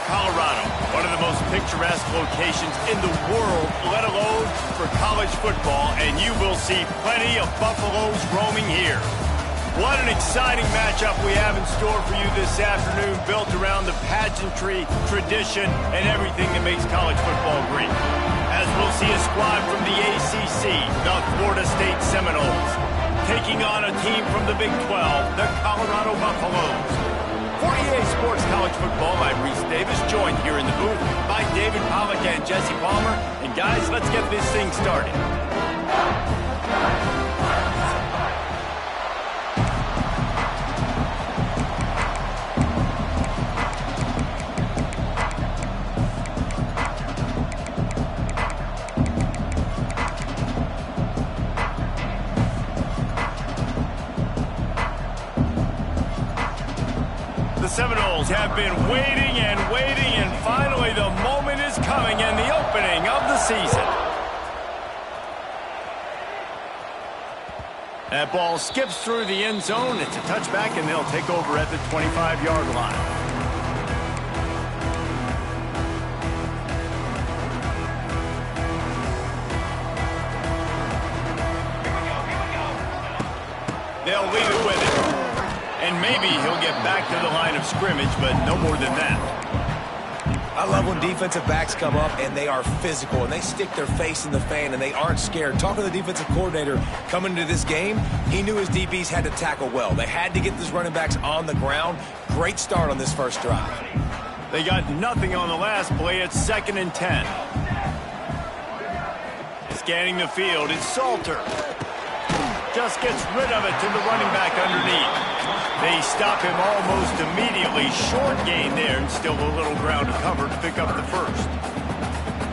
Colorado, one of the most picturesque locations in the world, let alone for college football, and you will see plenty of Buffaloes roaming here. What an exciting matchup we have in store for you this afternoon, built around the pageantry, tradition, and everything that makes college football great. As we'll see a squad from the ACC, the Florida State Seminoles, taking on a team from the Big 12, the Colorado Buffaloes. For EA Sports College Football, I'm Reese Davis, joined here in the booth by David Pollack and Jesse Palmer. And guys, let's get this thing started. The Seminoles have been waiting, and finally the moment is coming, and the opening of the season. That ball skips through the end zone. It's a touchback, and they'll take over at the 25-yard line. They'll lead it with it. And maybe he'll get back to the line of scrimmage, but no more than that. I love when defensive backs come up and they are physical and they stick their face in the fan and they aren't scared. Talking to the defensive coordinator coming into this game, he knew his DBs had to tackle well. They had to get these running backs on the ground. Great start on this first drive. They got nothing on the last play. It's 2nd and 10. Scanning the field, it's Salter. Just gets rid of it to the running back underneath. They stop him almost immediately. Short gain there, and still a little ground to cover to pick up the first.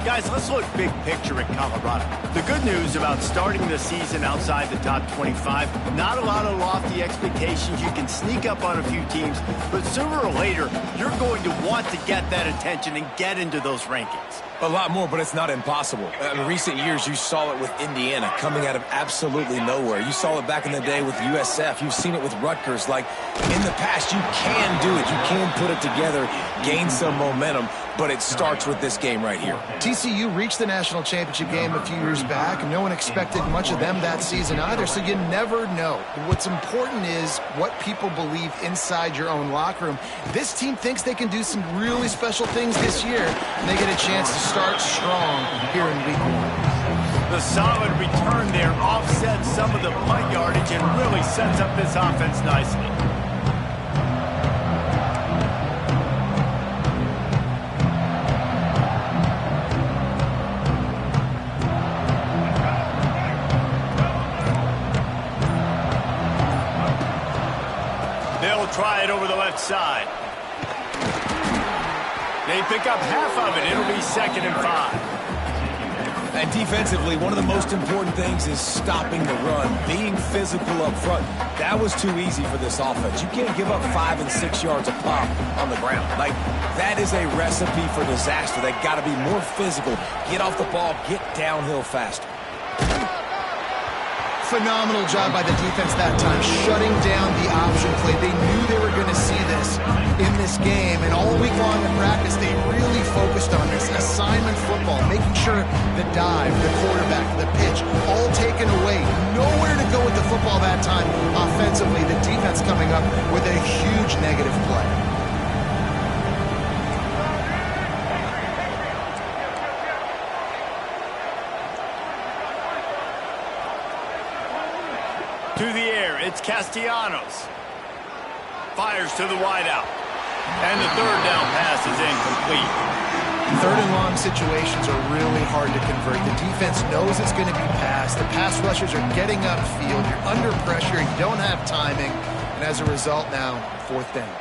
Guys, let's look big picture at Colorado. The good news about starting the season outside the top 25, not a lot of lofty expectations. You can sneak up on a few teams, but sooner or later, you're going to want to get that attention and get into those rankings. A lot more, but it's not impossible. In recent years, you saw it with Indiana coming out of absolutely nowhere. You saw it back in the day with USF. You've seen it with Rutgers. Like, in the past, you can do it. You can put it together, gain some momentum, but it starts with this game right here. TCU reached the national championship game a few years back. No one expected much of them that season either, so you never know. What's important is what people believe inside your own locker room. This team thinks they can do some really special things this year, and they get a chance to start strong here in week 1. The solid return there offsets some of the punt yardage and really sets up this offense nicely. They'll try it over the left side. They pick up half of it. It'll be 2nd and 5. And defensively, one of the most important things is stopping the run, being physical up front. That was too easy for this offense. You can't give up 5 and 6 yards a pop on the ground. Like, that is a recipe for disaster. They got to be more physical, get off the ball, get downhill faster. Phenomenal job by the defense that time, shutting down the option play. They knew they were going to see this in this game, and all week long in practice, they really focused on this assignment football, making sure the dive, the quarterback, the pitch, all taken away. Nowhere to go with the football that time offensively. The defense coming up with a huge negative play. To the air, it's Castellanos. Fires to the wideout. And the 3rd down pass is incomplete. 3rd and long situations are really hard to convert. The defense knows it's going to be passed. The pass rushers are getting upfield. You're under pressure. You don't have timing. And as a result now, 4th down.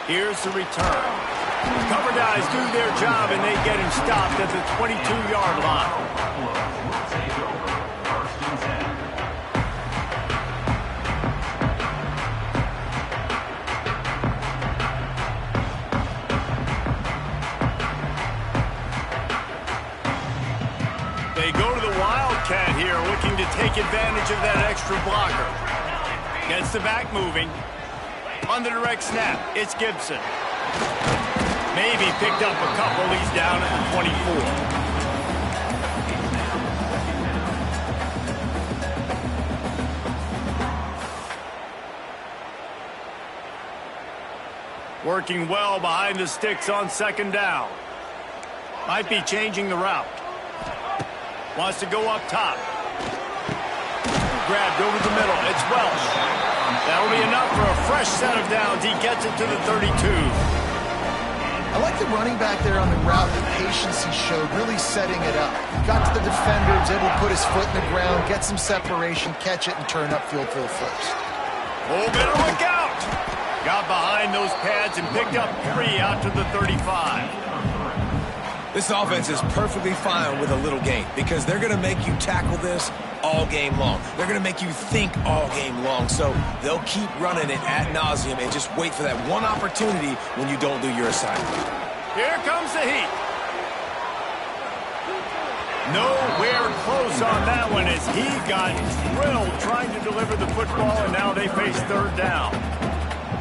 Here's the return. Cover guys do their job, and they get him stopped at the 22-yard line. They go to the Wildcat here, looking to take advantage of that extra blocker. Gets the back moving. On the direct snap, it's Gibson. Maybe picked up a couple. He's down at the 24. Working well behind the sticks on second down. Might be changing the route. Wants to go up top. Grabbed over the middle. It's Welsh. That'll be enough for a fresh set of downs. He gets it to the 32. I like the running back there on the route, the patience he showed, really setting it up. Got to the defender, was able to put his foot in the ground, get some separation, catch it, and turn upfield for the first. Oh, better look out! Got behind those pads and picked up 3 out to the 35. This offense is perfectly fine with a little gain because they're going to make you tackle this all game long. They're going to make you think all game long. So they'll keep running it ad nauseum and just wait for that one opportunity when you don't do your assignment. Here comes the heat. Nowhere close on that one as he got drilled trying to deliver the football, and now they face third down.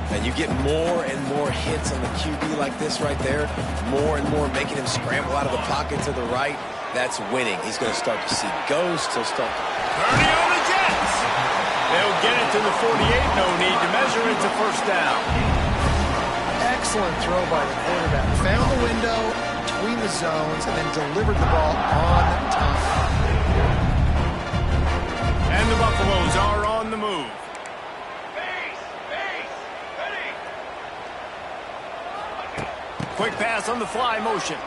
And you get more and more hits on the QB like this right there, more and more making him scramble out of the pocket to the right. That's winning. He's going to start to see ghosts. He'll start to... Purdy on the Jets. They'll get it to the 48. No need to measure. It's a first down. Excellent throw by the quarterback. Found the window between the zones and then delivered the ball on time. And the Buffaloes are on the move. Quick pass on the fly motion.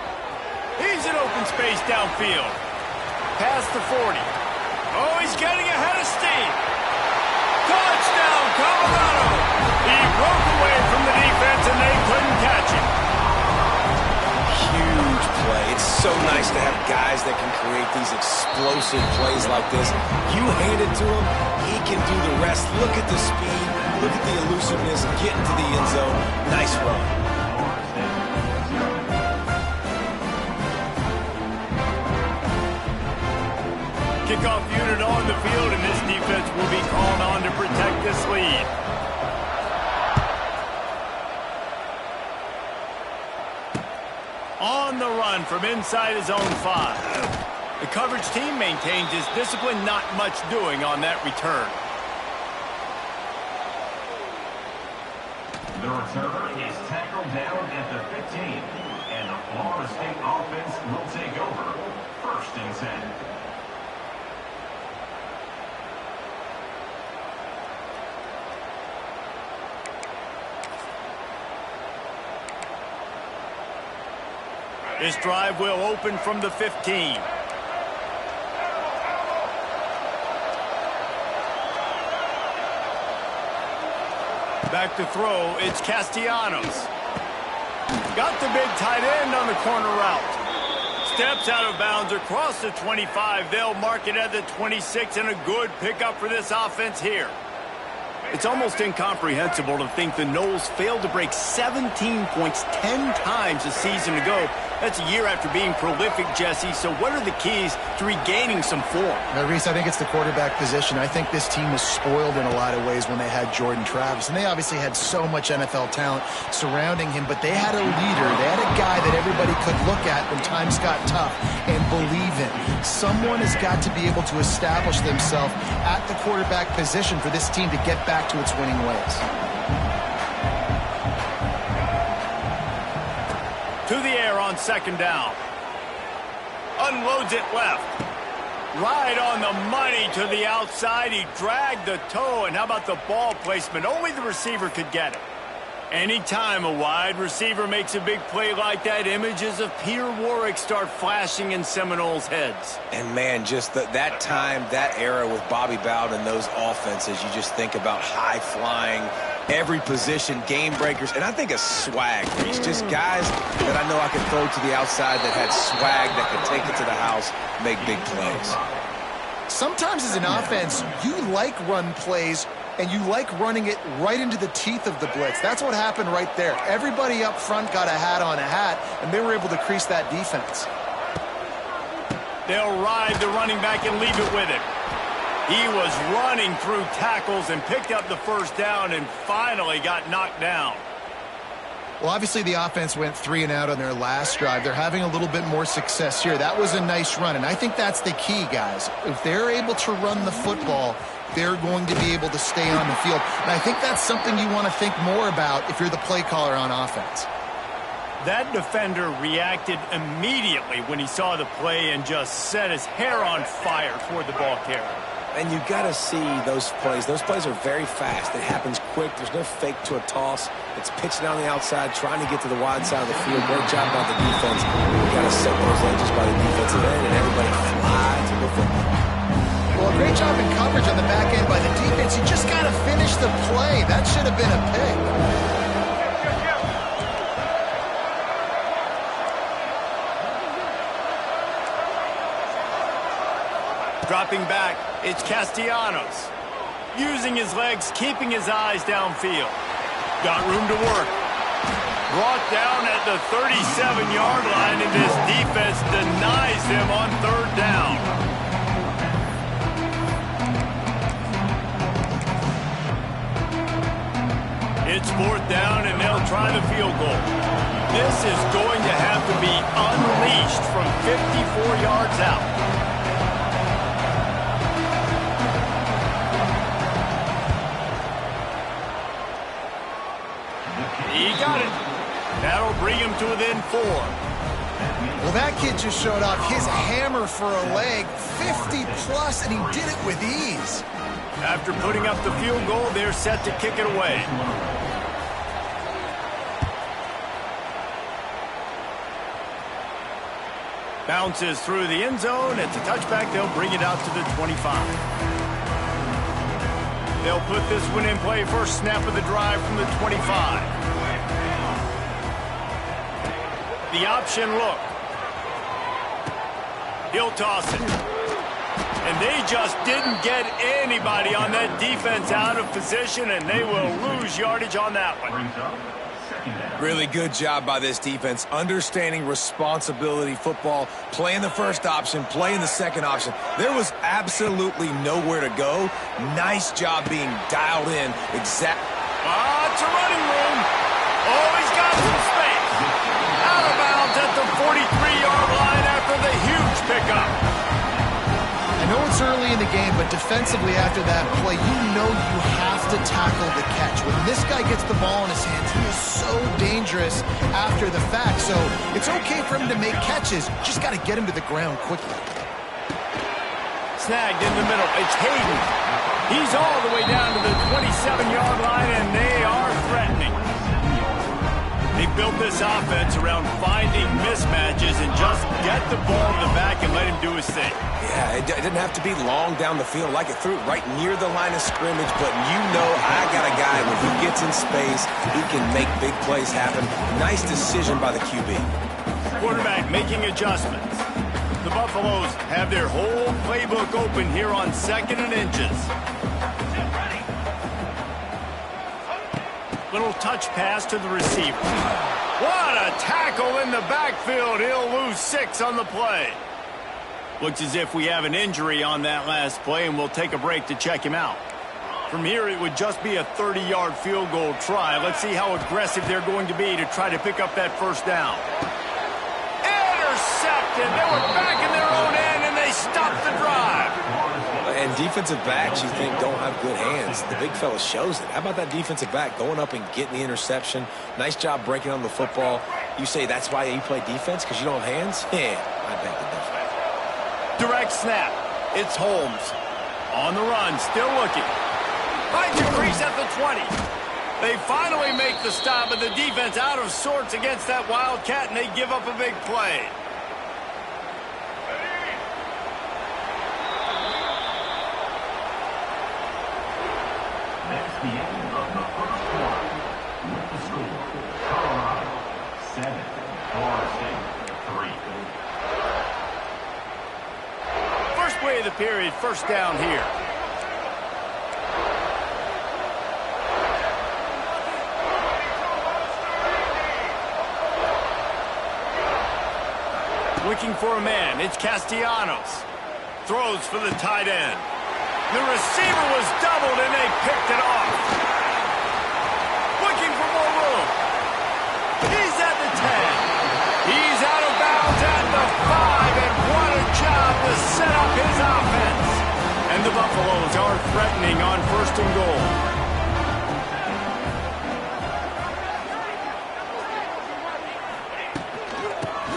He's in open space downfield. Past the 40. Oh, he's getting ahead of steam. Touchdown, Colorado. He broke away from the defense and they couldn't catch him. Huge play. It's so nice to have guys that can create these explosive plays like this. You hand it to him, he can do the rest. Look at the speed. Look at the elusiveness. Get into the end zone. Nice run. Kickoff unit on the field, and this defense will be called on to protect this lead. On the run from inside his own 5. The coverage team maintains his discipline, not much doing on that return. The returner is tackled down at the 15, and the Florida State offense will take over. 1st and 10. This drive will open from the 15. Back to throw, it's Castellanos. Got the big tight end on the corner route. Steps out of bounds across the 25. They'll mark it at the 26, and a good pickup for this offense here. It's almost incomprehensible to think the Noles failed to break 17 points 10 times a season ago. That's a year after being prolific, Jesse. So what are the keys to regaining some form? Now, Reese, I think it's the quarterback position. I think this team was spoiled in a lot of ways when they had Jordan Travis. And they obviously had so much NFL talent surrounding him, but they had a leader. They had a guy that everybody could look at when times got tough and believe in. Someone has got to be able to establish themselves at the quarterback position for this team to get back to its winning ways. To the air on second down. Unloads it left. Right on the money to the outside. He dragged the toe, and how about the ball placement? Only the receiver could get it. Anytime a wide receiver makes a big play like that, images of Peter Warrick start flashing in Seminoles' heads. And, man, just that time, that era with Bobby Bowden and those offenses, you just think about high-flying, every position, game breakers, and I think a swag. It's just guys that I know I could throw to the outside that had swag, that could take it to the house, make big plays. Sometimes as an offense, you like run plays, and you like running it right into the teeth of the blitz. That's what happened right there. Everybody up front got a hat on a hat, and they were able to crease that defense. They'll ride the running back and leave it with him. He was running through tackles and picked up the first down and finally got knocked down. Well, obviously the offense went 3 and out on their last drive. They're having a little bit more success here. That was a nice run, and I think that's the key, guys. If they're able to run the football, they're going to be able to stay on the field. And I think that's something you want to think more about if you're the play caller on offense. That defender reacted immediately when he saw the play and just set his hair on fire toward the ball carrier. And you got to see those plays. Those plays are very fast. It happens quick. There's no fake to a toss. It's pitching on the outside, trying to get to the wide side of the field. Great job by the defense. You got to set those edges by the defensive end, and everybody fly to the football. Well, great job in coverage on the back end by the defense. You just got to finish the play. That should have been a pick. Dropping back, it's Castellanos. Using his legs, keeping his eyes downfield. Got room to work. Brought down at the 37-yard line, and this defense denies him on third down. It's fourth down, and they'll try the field goal. This is going to have to be unleashed from 54 yards out. He got it. That'll bring him to within 4. Well, that kid just showed off his hammer for a leg, 50-plus, and he did it with ease. After putting up the field goal, they're set to kick it away. Bounces through the end zone. It's a touchback. They'll bring it out to the 25. They'll put this one in play. First snap of the drive from the 25. The option look. He'll toss it. And they just didn't get anybody on that defense out of position, and they will lose yardage on that one. Really good job by this defense, understanding responsibility football, playing the first option, playing the second option. There was absolutely nowhere to go. Nice job being dialed in. It's a running room. Oh, he's got some space. Out of bounds at the 43-yard line after the huge pickup. I know it's early in the game, but defensively after that play, you know you have to tackle the catch. When this guy gets the ball in his hands, he is so dangerous after the fact. So it's okay for him to make catches. Just got to get him to the ground quickly. Snagged in the middle. It's Hayden. He's all the way down to the 27-yard line, and they are threatening. They built this offense around finding mismatches and just get the ball in the back and let him do his thing. Yeah, it didn't have to be long down the field. Like it threw it right near the line of scrimmage, but you know I got a guy when he gets in space, he can make big plays happen. Nice decision by the QB. Quarterback making adjustments. The Buffaloes have their whole playbook open here on 2nd and inches. Little touch pass to the receiver. What a tackle in the backfield. He'll lose 6 on the play. Looks as if we have an injury on that last play, and we'll take a break to check him out. From here, it would just be a 30-yard field goal try. Let's see how aggressive they're going to be to try to pick up that first down. Intercepted. They were back in their own end, and they stopped the drive. And defensive backs, you think, don't have good hands. The big fella shows it. How about that defensive back going up and getting the interception? Nice job breaking on the football. You say that's why you play defense, because you don't have hands? Yeah, I bet the difference. Direct snap. It's Holmes. On the run, still looking. Finds a crease at the 20. They finally make the stop, but the defense out of sorts against that Wildcat, and they give up a big play. That's the end of the first quarter. With the score, Colorado 7, Florida State 3. First play of the period, first down here. Looking for a man. It's Castellanos. Throws for the tight end. The receiver was doubled, and they picked it off. Looking for more room. He's at the 10. He's out of bounds at the 5, and what a job to set up his offense. And the Buffaloes are threatening on 1st and goal.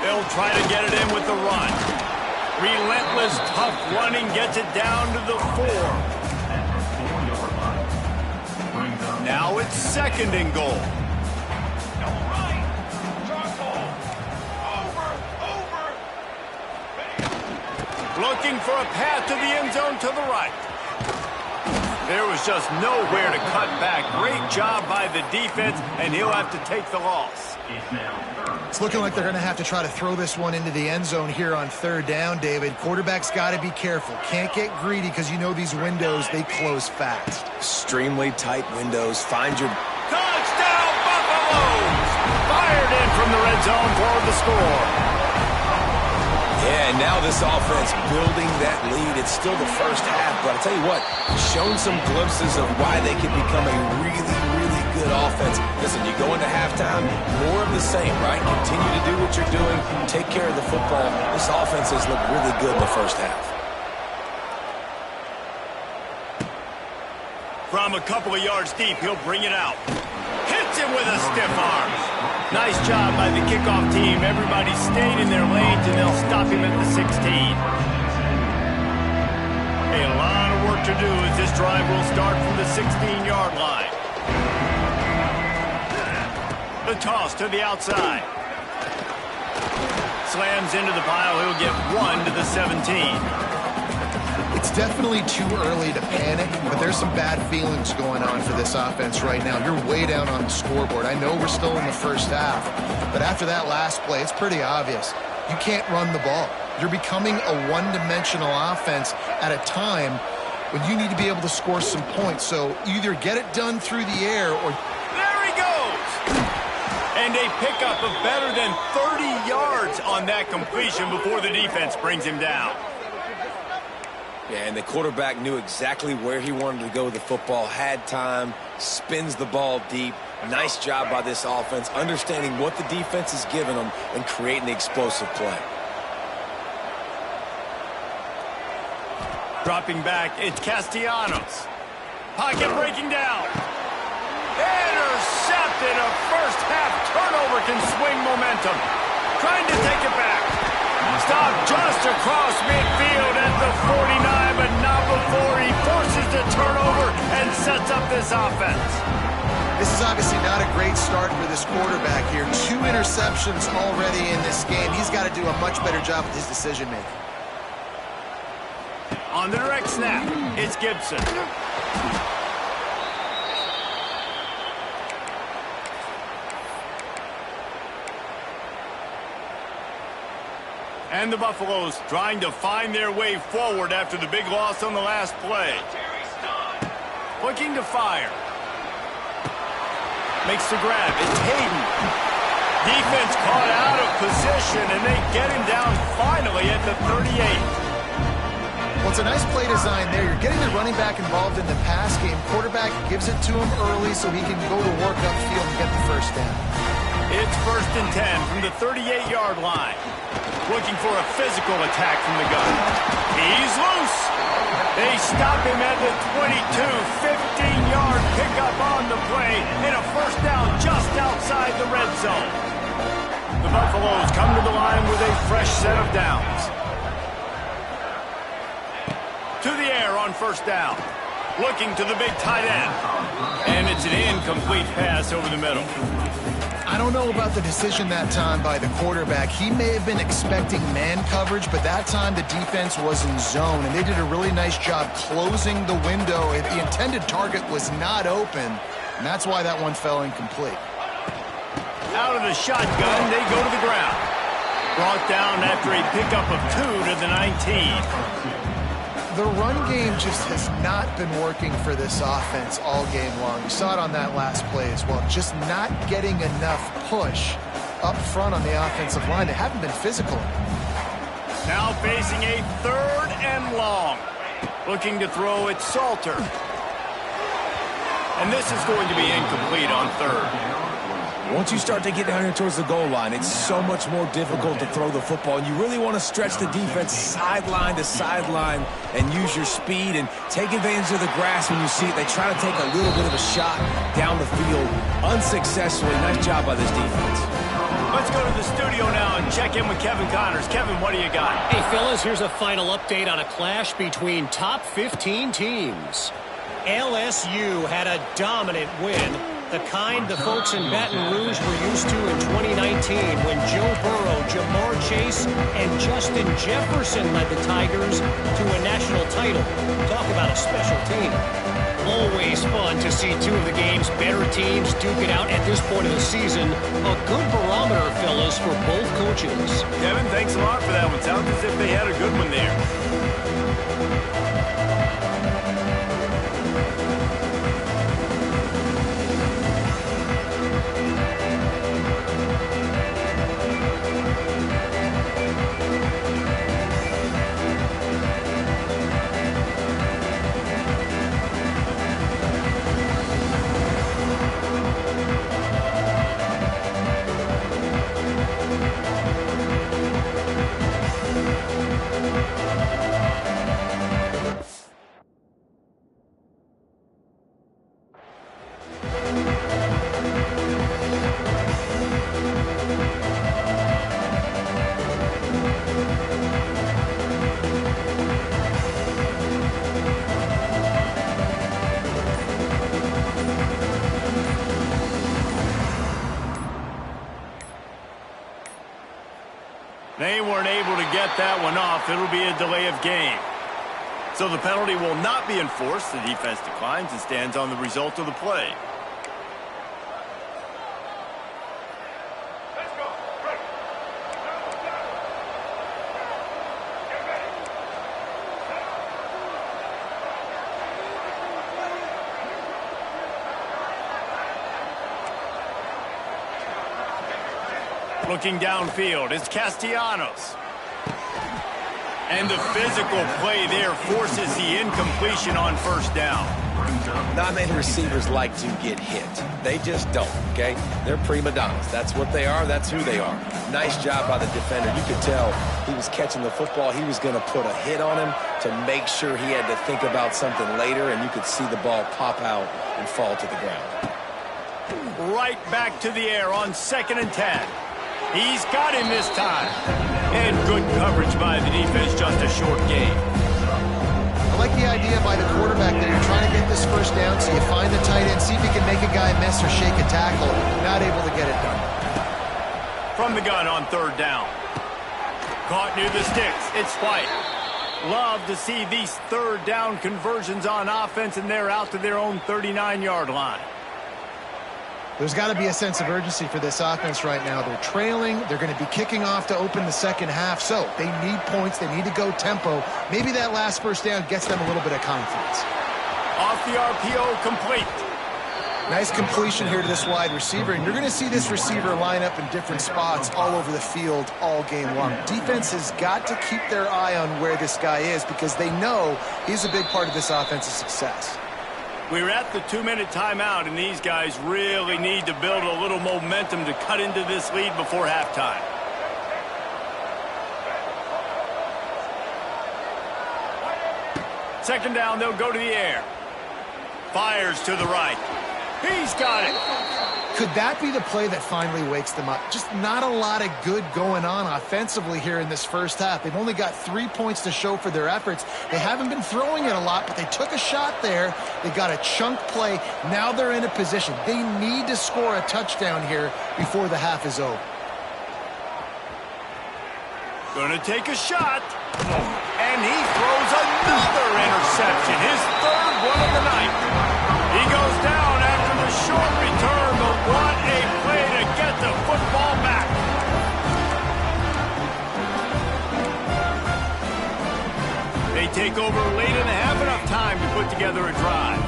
They'll try to get it in with the run. Relentless, tough running gets it down to the 4. Now it's 2nd and goal. Looking for a path to the end zone to the right. There was just nowhere to cut back. Great job by the defense, and he'll have to take the loss. It's looking like they're going to have to try to throw this one into the end zone here on 3rd down, David. Quarterback's got to be careful. Can't get greedy because you know these windows, they close fast. Extremely tight windows. Find your... Touchdown, Buffaloes! Fired in from the red zone for the score. Yeah, and now this offense building that lead. It's still the first half, but I'll tell you what, shown some glimpses of why they could become a really, really good offense. Listen, you go into halftime, more of the same, right? Continue to do what you're doing, take care of the football. This offense has looked really good in the first half. From a couple of yards deep, he'll bring it out. Hits him with a stiff arm. Nice job by the kickoff team. Everybody stayed in their lanes, and they'll stop him at the 16. A lot of work to do as this drive will start from the 16-yard line. The toss to the outside. Slams into the pile. He'll get 1 to the 17. It's definitely too early to panic, but there's some bad feelings going on for this offense right now. You're way down on the scoreboard. I know we're still in the first half, but after that last play, it's pretty obvious. You can't run the ball. You're becoming a one-dimensional offense at a time when you need to be able to score some points. So either get it done through the air or... There he goes! And a pickup of better than 30 yards on that completion before the defense brings him down. Yeah, and the quarterback knew exactly where he wanted to go with the football, had time, spins the ball deep. Nice job by this offense, understanding what the defense is giving them and creating the explosive play. Dropping back, it's Castellanos. Pocket breaking down. Intercepted. A first half turnover can swing momentum. Trying to take it back. Stopped just across midfield at the 49, but not before he forces the turnover and sets up this offense. This is obviously not a great start for this quarterback here. 2 interceptions already in this game. He's got to do a much better job with his decision-making. On the direct snap, it's Gibson. And the Buffaloes trying to find their way forward after the big loss on the last play. Looking to fire. Makes the grab. It's Hayden. Defense caught out of position, and they get him down finally at the 38. Well, it's a nice play design there. You're getting the running back involved in the pass game. Quarterback gives it to him early so he can go to work upfield and get the first down. It's 1st and 10 from the 38-yard line. Looking for a physical attack from the gun. He's loose. They stop him at the 22. 15-yard pickup on the play and a first down just outside the red zone. The Buffaloes come to the line with a fresh set of downs. To the air on first down. Looking to the big tight end. And it's an incomplete pass over the middle. I don't know about the decision that time by the quarterback. He may have been expecting man coverage, but that time the defense was in zone, and they did a really nice job closing the window. The intended target was not open, and that's why that one fell incomplete. Out of the shotgun, they go to the ground. Brought down after a pickup of 2 to the 19. The run game just has not been working for this offense all game long. You saw it on that last play as well. Just not getting enough push up front on the offensive line. They haven't been physical. Now facing a 3rd and long. Looking to throw it, Salter. And this is going to be incomplete on third. Once you start to get down here towards the goal line, it's so much more difficult to throw the football. And you really want to stretch the defense sideline to sideline and use your speed and take advantage of the grass when you see it. They try to take a little bit of a shot down the field unsuccessfully. Nice job by this defense. Let's go to the studio now and check in with Kevin Connors. Kevin, what do you got? Hey, fellas, here's a final update on a clash between top 15 teams. LSU had a dominant win, the kind the folks in Baton Rouge were used to in 2019 when Joe Burrow, Jamar Chase, and Justin Jefferson led the Tigers to a national title. Talk about a special team. Always fun to see two of the game's better teams duke it out at this point of the season. A good barometer, fellas, for both coaches. Kevin, thanks a lot for that one. Sounds as if they had a good one there. They weren't able to get that one off. It'll be a delay of game. So the penalty will not be enforced. The defense declines and stands on the result of the play. Looking downfield, it's Castellanos. And the physical play there forces the incompletion on first down. Not many receivers like to get hit. They just don't, okay? They're prima donnas. That's what they are. That's who they are. Nice job by the defender. You could tell he was catching the football. He was going to put a hit on him to make sure he had to think about something later, and you could see the ball pop out and fall to the ground. Right back to the air on 2nd and 10. He's got him this time. And good coverage by the defense, just a short gain. I like the idea by the quarterback that you're trying to get this first down, so you find the tight end, see if you can make a guy miss or shake a tackle. Not able to get it done. From the gun on 3rd down. Caught near the sticks. It's White. Love to see these 3rd down conversions on offense, and they're out to their own 39-yard line. There's got to be a sense of urgency for this offense right now. They're trailing. They're going to be kicking off to open the second half. So they need points. They need to go tempo. Maybe that last first down gets them a little bit of confidence. Off the RPO, complete. Nice completion here to this wide receiver. And you're going to see this receiver line up in different spots all over the field all game long. Defense has got to keep their eye on where this guy is because they know he's a big part of this offense's success. We're at the 2-minute timeout, and these guys really need to build a little momentum to cut into this lead before halftime. Second down, they'll go to the air. Fires to the right. He's got it. Could that be the play that finally wakes them up? Just not a lot of good going on offensively here in this first half. They've only got 3 points to show for their efforts. They haven't been throwing it a lot, but they took a shot there. They got a chunk play. Now they're in a position. They need to score a touchdown here before the half is over. Gonna take a shot. And he throws another interception. His 3rd one of the night. He goes down after the short return, but what a play to get the football back. They take over late and have enough time to put together a drive.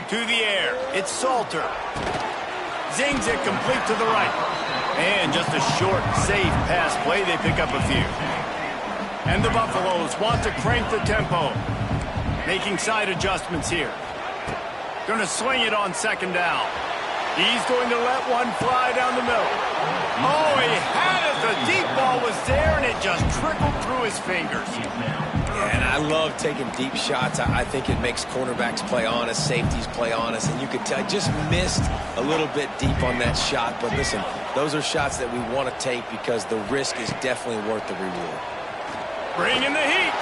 To the air, it's Salter. Zings it complete to the right. And just a short, safe pass play, they pick up a few. And the Buffaloes want to crank the tempo. Making side adjustments here. Going to swing it on second down. He's going to let one fly down the middle. Oh, he had it. The deep ball was there, and it just trickled through his fingers. Yeah, and I love taking deep shots. I think it makes cornerbacks play honest, safeties play honest, and you can tell just missed a little bit deep on that shot. But listen, those are shots that we want to take because the risk is definitely worth the reward. Bringing the heat.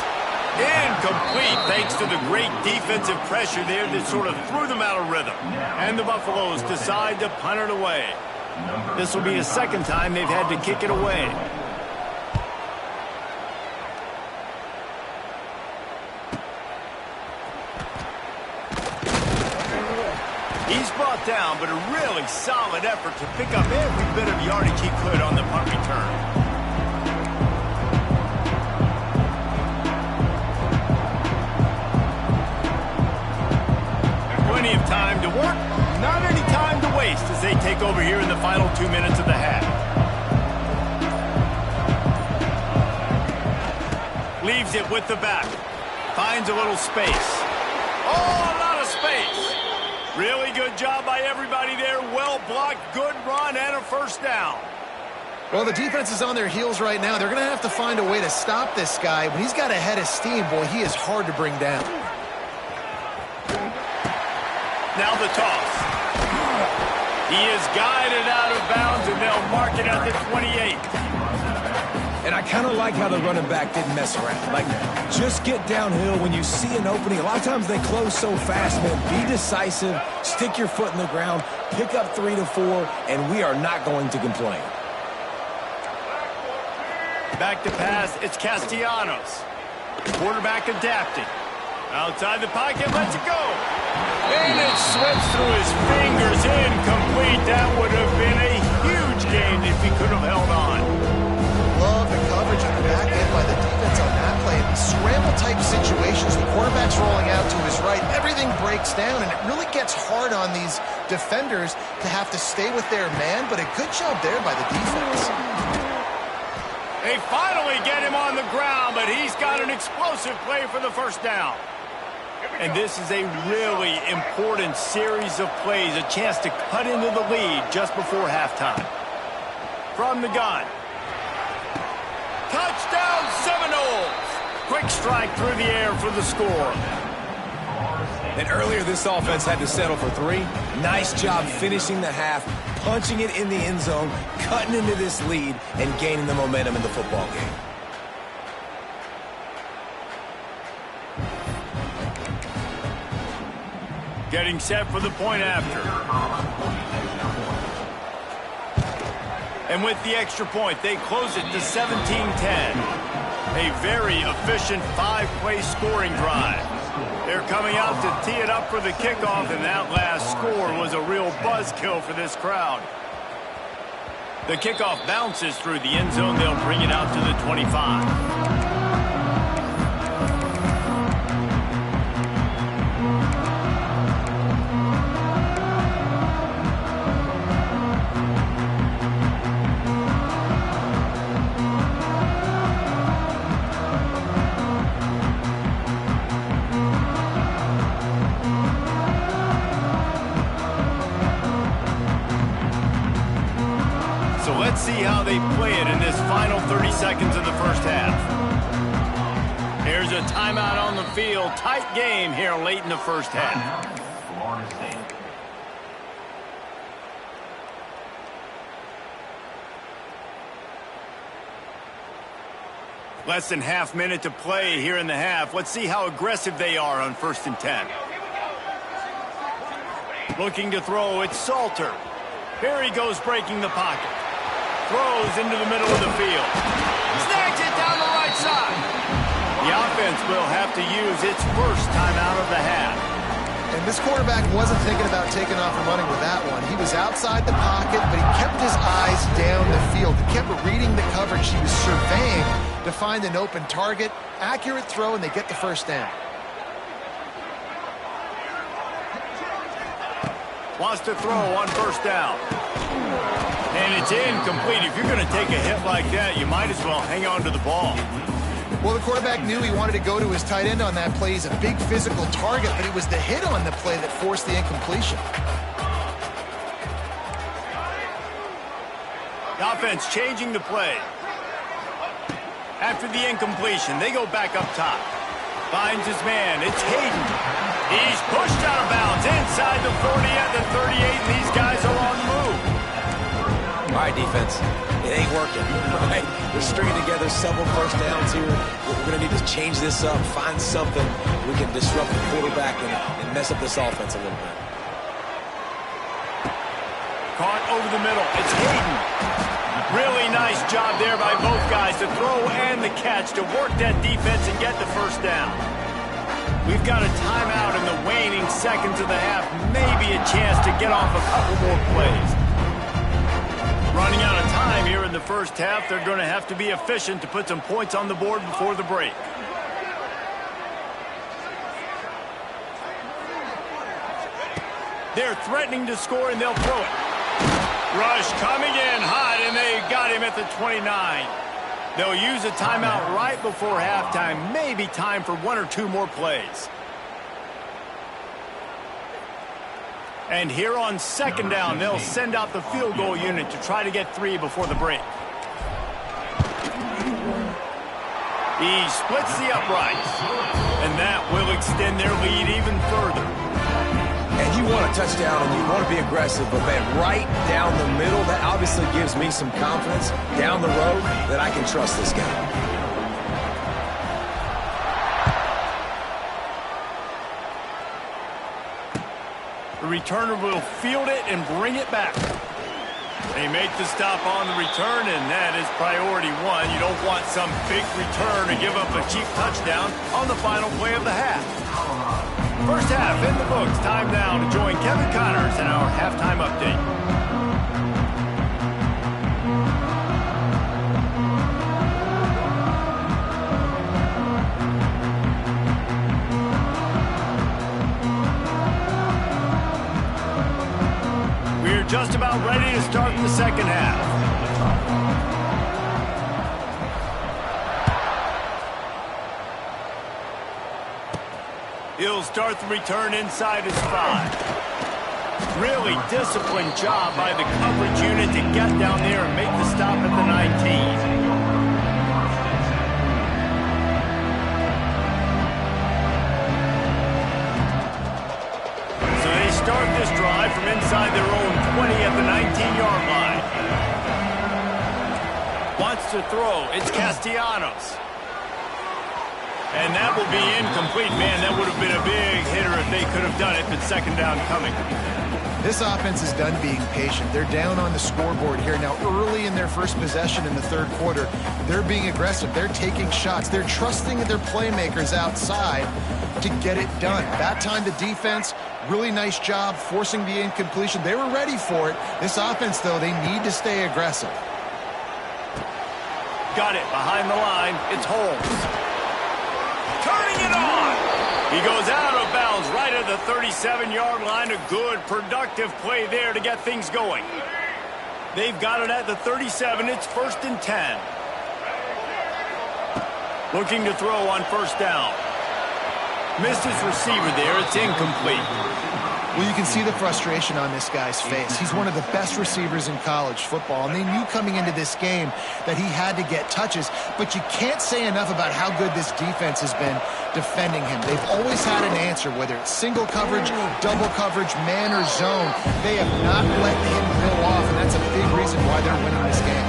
Incomplete thanks to the great defensive pressure there that sort of threw them out of rhythm. And the Buffaloes decide to punt it away. This will be the second time they've had to kick it away. He's brought down, but a really solid effort to pick up every bit of yardage he could on the punt return. Plenty of time to work, not any time to waste as they take over here in the final 2 minutes of the half. Leaves it with the back. Finds a little space. Oh, a lot of space. Really good job by everybody there. Well blocked, good run, and a first down. Well, the defense is on their heels right now. They're going to have to find a way to stop this guy. When he's got a head of steam, boy, he is hard to bring down. Now the toss. He is guided out of bounds, and they'll mark it at the 28. And I kind of like how the running back didn't mess around. Like, just get downhill when you see an opening. A lot of times they close so fast, man. Be decisive, stick your foot in the ground, pick up 3 to 4, and we are not going to complain. Back to pass, it's Castellanos. Quarterback adapting. Outside the pocket, lets it go. And it slips through his fingers, incomplete. That would have been a huge gain if he could have held on. Love the coverage on the back end by the defense on that play. In scramble-type situations, the quarterback's rolling out to his right. Everything breaks down, and it really gets hard on these defenders to have to stay with their man, but a good job there by the defense. They finally get him on the ground, but he's got an explosive play for the first down. And this is a really important series of plays, a chance to cut into the lead just before halftime. From the gun. Touchdown Seminoles! Quick strike through the air for the score. And earlier this offense had to settle for 3. Nice job finishing the half, punching it in the end zone, cutting into this lead, and gaining the momentum in the football game. Getting set for the point after. And with the extra point, they close it to 17-10. A very efficient 5-play scoring drive. They're coming out to tee it up for the kickoff, and that last score was a real buzzkill for this crowd. The kickoff bounces through the end zone. They'll bring it out to the 25. Let's see how they play it in this final 30 seconds of the first half. Here's a timeout on the field. Tight game here late in the first half. Less than half minute to play here in the half. Let's see how aggressive they are on 1st and 10. Looking to throw, it's Salter. Here he goes breaking the pocket. Throws into the middle of the field. Snags it down the right side. The offense will have to use its first timeout of the half. And this quarterback wasn't thinking about taking off and running with that one. He was outside the pocket, but he kept his eyes down the field. He kept reading the coverage. He was surveying to find an open target. Accurate throw, and they get the first down. Wants to throw on 1st down. And it's incomplete. If you're going to take a hit like that, you might as well hang on to the ball. Well, the quarterback knew he wanted to go to his tight end on that play. He's a big physical target, but it was the hit on the play that forced the incompletion. The offense changing the play. After the incompletion, they go back up top. Finds his man. It's Hayden. He's pushed out of bounds inside the 40 at the 38, and these guys are on the move. All right, defense. It ain't working, right? We're stringing together several first downs here. We're going to need to change this up, find something we can disrupt the quarterback and mess up this offense a little bit. Caught over the middle. It's Hayden. Really nice job there by both guys to throw and the catch to work that defense and get the first down. We've got a timeout in the waning seconds of the half. Maybe a chance to get off a couple more plays. Running out of time here in the first half. They're going to have to be efficient to put some points on the board before the break. They're threatening to score, and they'll throw it. Rush coming in hot, and they got him at the 29. They'll use a timeout right before halftime. Maybe time for one or two more plays. And here on second down, they'll send out the field goal unit to try to get 3 before the break. He splits the uprights, and that will extend their lead even further. And you want a touchdown, and you want to be aggressive, but man, right down the middle, that obviously gives me some confidence down the road that I can trust this guy. The returner will field it and bring it back. They make the stop on the return, and that is priority one. You don't want some big return to give up a cheap touchdown on the final play of the half. First half in the books. Time now to join Kevin Connors in our halftime update. We're just about ready to start the second half. He'll start the return inside his 5. Really disciplined job by the coverage unit to get down there and make the stop at the 19. So they start this drive from inside their own 20 at the 19-yard line. Wants to throw. It's Castellanos. And that will be incomplete. Man, that would have been a big hitter if they could have done it, but second down coming. This offense is done being patient. They're down on the scoreboard here. Now, early in their first possession in the third quarter, they're being aggressive. They're taking shots. They're trusting their playmakers outside to get it done. That time, the defense, really nice job forcing the incompletion. They were ready for it. This offense, though, they need to stay aggressive. Got it behind the line. It's Holmes. Turning it on. He goes out of bounds right at the 37-yard line. A good, productive play there to get things going. They've got it at the 37. It's 1st and 10. Looking to throw on first down. Missed his receiver there. It's incomplete. Well, you can see the frustration on this guy's face. He's one of the best receivers in college football, and they knew coming into this game that he had to get touches, but you can't say enough about how good this defense has been defending him. They've always had an answer, whether it's single coverage, double coverage, man or zone. They have not let him go off, and that's a big reason why they're winning this game.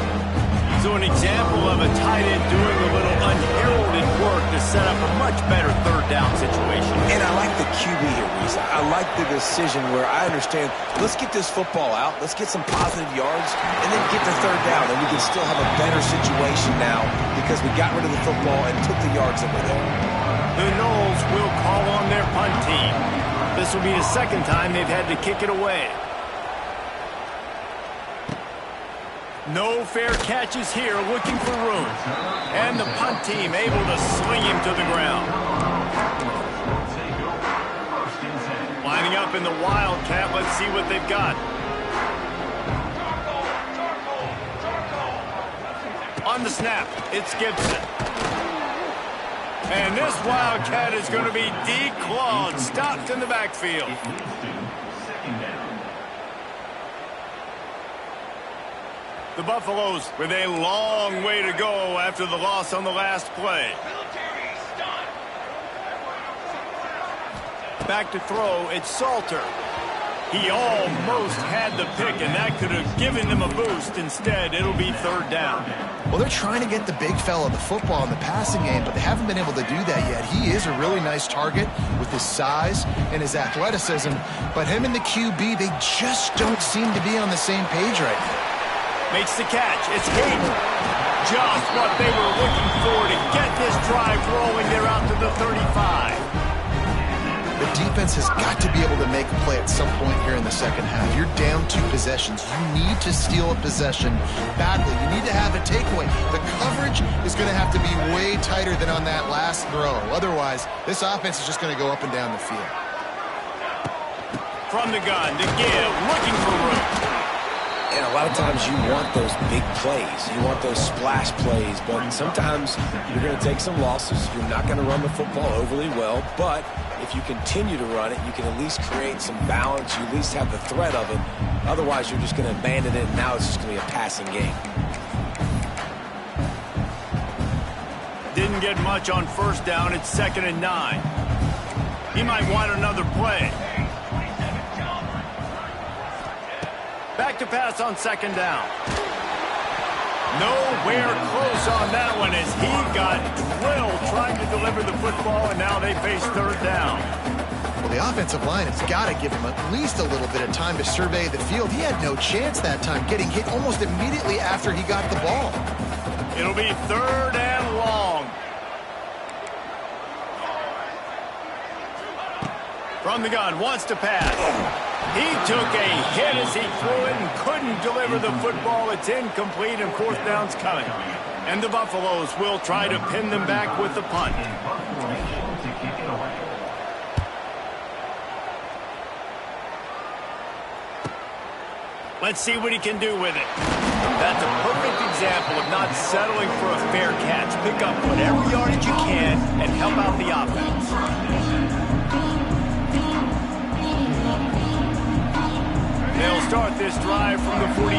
So an example of a tight end doing a little unheralded work to set up a much better third down situation. And I like the QB here, Reese. I like the decision where I understand, let's get this football out, let's get some positive yards, and then get to third down, and we can still have a better situation now because we got rid of the football and took the yards that were there. The Noles will call on their punt team. This will be the second time they've had to kick it away. No fair catches here, looking for room. And the punt team able to sling him to the ground. Lining up in the Wildcat, let's see what they've got. On the snap, it's Gibson. And this Wildcat is going to be declawed, stopped in the backfield. The Buffaloes with a long way to go after the loss on the last play. Back to throw, it's Salter. He almost had the pick, and that could have given them a boost. Instead, it'll be third down. Well, they're trying to get the big fella the football in the passing game, but they haven't been able to do that yet. He is a really nice target with his size and his athleticism, but him and the QB, they just don't seem to be on the same page right now. Makes the catch. It's Hayden. Just what they were looking for to get this drive rolling. They're out to the 35. The defense has got to be able to make a play at some point here in the second half. You're down 2 possessions. You need to steal a possession badly. You need to have a takeaway. The coverage is going to have to be way tighter than on that last throw. Otherwise, this offense is just going to go up and down the field. From the gun to give, looking for room. And a lot of times you want those big plays. You want those splash plays. But sometimes you're going to take some losses. You're not going to run the football overly well. But if you continue to run it, you can at least create some balance. You at least have the threat of it. Otherwise, you're just going to abandon it, and now it's just going to be a passing game. Didn't get much on first down. It's 2nd and 9. He might want another play. Back to pass on 2nd down. Nowhere close on that one as he got drilled trying to deliver the football, and now they face 3rd down. Well, the offensive line has got to give him at least a little bit of time to survey the field. He had no chance that time, getting hit almost immediately after he got the ball. It'll be 3rd and long. From the gun, wants to pass. He took a hit as he threw it and couldn't deliver the football. It's incomplete, and 4th down's coming. And the Buffaloes will try to pin them back with the punt. Let's see what he can do with it. That's a perfect example of not settling for a fair catch. Pick up whatever yardage you can and help out the offense. They'll start this drive from the 42.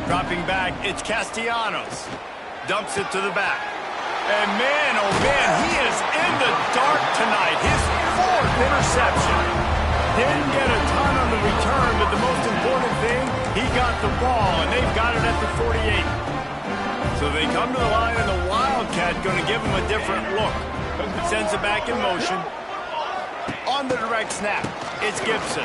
Dropping back, it's Castellanos. Dumps it to the back. And man, oh man, he is in the dark tonight. His 4th interception. Didn't get a ton on the return, but the most important thing, he got the ball, and they've got it at the 48. So they come to the line, and the Wildcat going to give him a different look. Sends it back in motion. On the direct snap, it's Gibson.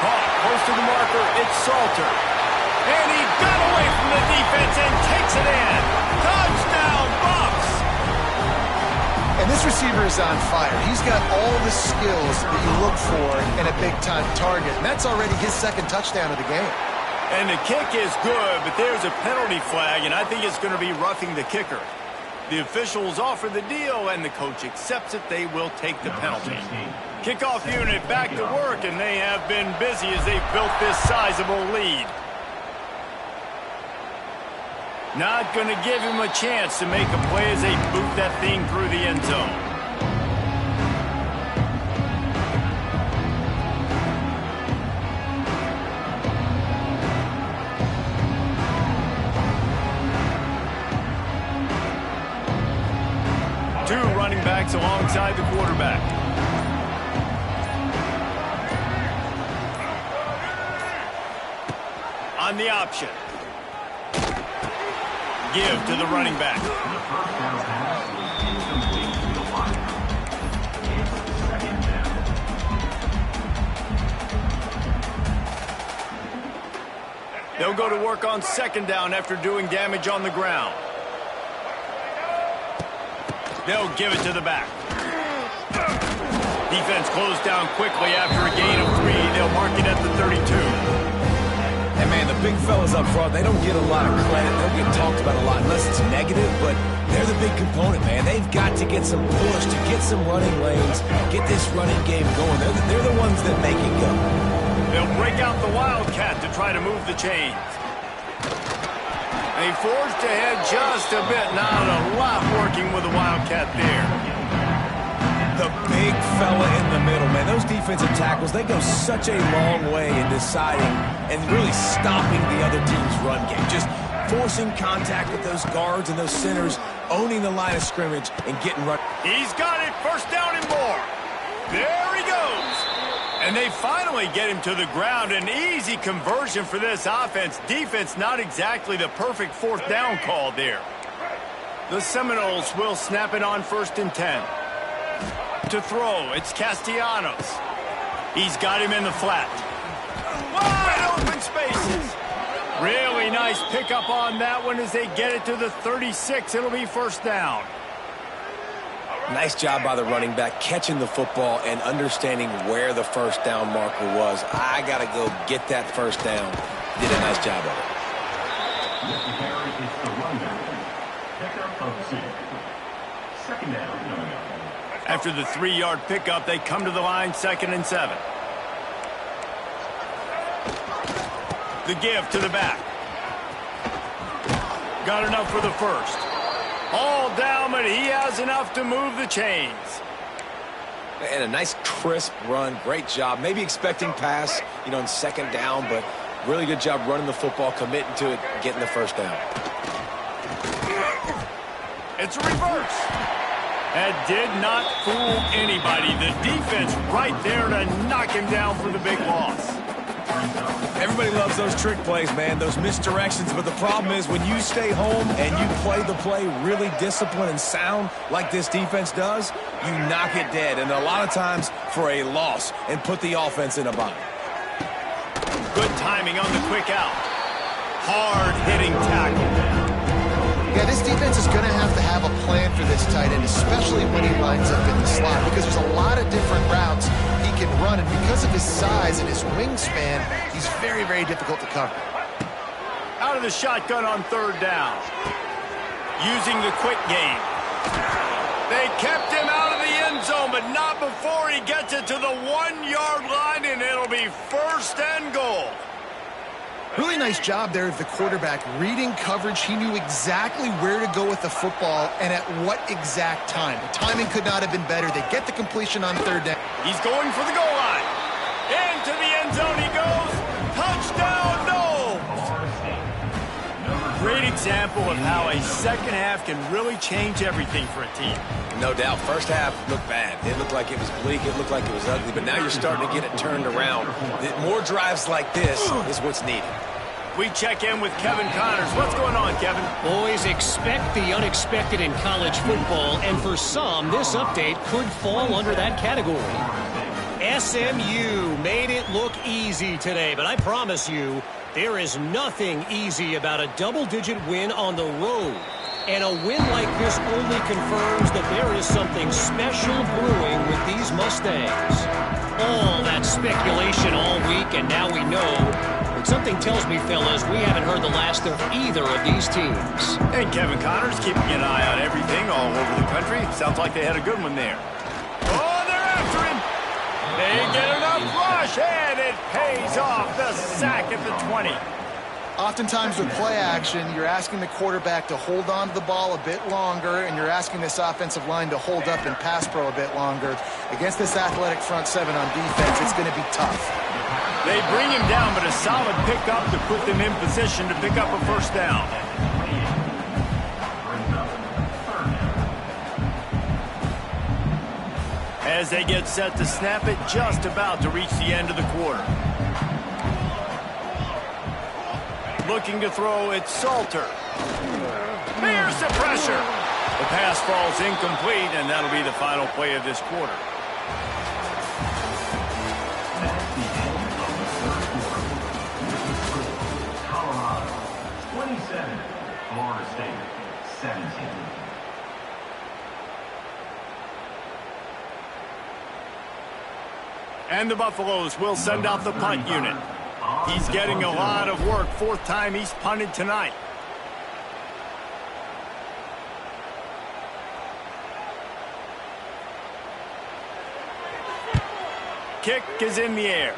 Caught close to the marker, it's Salter. And he got away from the defense and takes it in. Touchdown, Bucs! And this receiver is on fire. He's got all the skills that you look for in a big-time target. And that's already his 2nd touchdown of the game. And the kick is good, but there's a penalty flag, and I think it's going to be roughing the kicker. The officials offer the deal, and the coach accepts it. They will take the penalty. Kickoff unit back to work, and they have been busy as they've built this sizable lead. Not going to give him a chance to make a play as they boot that thing through the end zone. Two running backs alongside the quarterback. On the option. Give to the running back. They'll go to work on 2nd down after doing damage on the ground. They'll give it to the back. Defense closed down quickly after a gain of 3. They'll mark it at the 32. And man, the big fellas up front, they don't get a lot of credit. They don't get talked about a lot unless it's negative, but they're the big component, man. They've got to get some push, to get some running lanes, get this running game going. They're the ones that make it go. They'll break out the Wildcat to try to move the chains. They forged ahead just a bit. Not a lot working with the Wildcat there. The big fella in the middle, man. Those defensive tackles, they go such a long way in deciding and really stopping the other team's run game. Just forcing contact with those guards and those centers, owning the line of scrimmage and getting run. He's got it. First down and more. There he goes. And they finally get him to the ground. An easy conversion for this offense. Defense not exactly the perfect fourth down call there. The Seminoles will snap it on 1st and 10. To throw, it's Castellanos. He's got him in the flat. Wide open spaces. Really nice pickup on that one as they get it to the 36. It'll be first down. Nice job by the running back, catching the football and understanding where the first down marker was. I got to go get that first down. Did a nice job of it. It's the runback. Pickup of 6. Second down coming up. After the 3-yard pickup, they come to the line, 2nd and 7. The give to the back. Got enough for the first. All down, but he has enough to move the chains. And a nice crisp run. Great job. Maybe expecting pass, in 2nd down, but really good job running the football, committing to it, getting the first down. It's a reverse. That did not fool anybody. The defense right there to knock him down for the big loss. Everybody loves those trick plays, man, those misdirections, but the problem is when you stay home and you play the play really disciplined and sound like this defense does, you knock it dead, and a lot of times for a loss, and put the offense in a bind. Good timing on the quick out. Hard-hitting tackle. Yeah, this defense is going to have a plan for this tight end, especially when he lines up in the slot, because there's a lot of different routes he can run, and because of his size and his wingspan, he's very, very difficult to cover. Out of the shotgun on 3rd down. Using the quick game. They kept him out of the end zone, but not before he gets it to the 1-yard line, and it'll be 1st and goal. Really nice job there of the quarterback reading coverage. He knew exactly where to go with the football and at what exact time. The timing could not have been better. They get the completion on 3rd down. He's going for the goal line. Into the end zone he goes. Touchdown, no! Great example of how a second half can really change everything for a team. No doubt. First half looked bad. It looked like it was bleak. It looked like it was ugly. But now you're starting to get it turned around. More drives like this is what's needed. We check in with Kevin Connors. What's going on, Kevin? Boys, expect the unexpected in college football, and for some, this update could fall under that category. SMU made it look easy today, but I promise you, there is nothing easy about a double-digit win on the road. And a win like this only confirms that there is something special brewing with these Mustangs. All that speculation all week, and now we know. But something tells me, fellas, we haven't heard the last of either of these teams. And Kevin Connors keeping an eye on everything all over the country. Sounds like they had a good one there. Oh, they're after him. They get enough rush, and it pays off. The sack at the 20. Oftentimes with play action, you're asking the quarterback to hold on to the ball a bit longer, and you're asking this offensive line to hold up in pass pro a bit longer. Against this athletic front 7 on defense, it's going to be tough. They bring him down, but a solid pickup to put them in position to pick up a first down. As they get set to snap it, just about to reach the end of the quarter. Looking to throw, it's Salter. Here's the pressure. The pass falls incomplete, and that'll be the final play of this quarter. Colorado, 27. Florida State, 17. And the Buffaloes will send out the punt unit. He's getting a lot of work. 4th time he's punted tonight. Kick is in the air.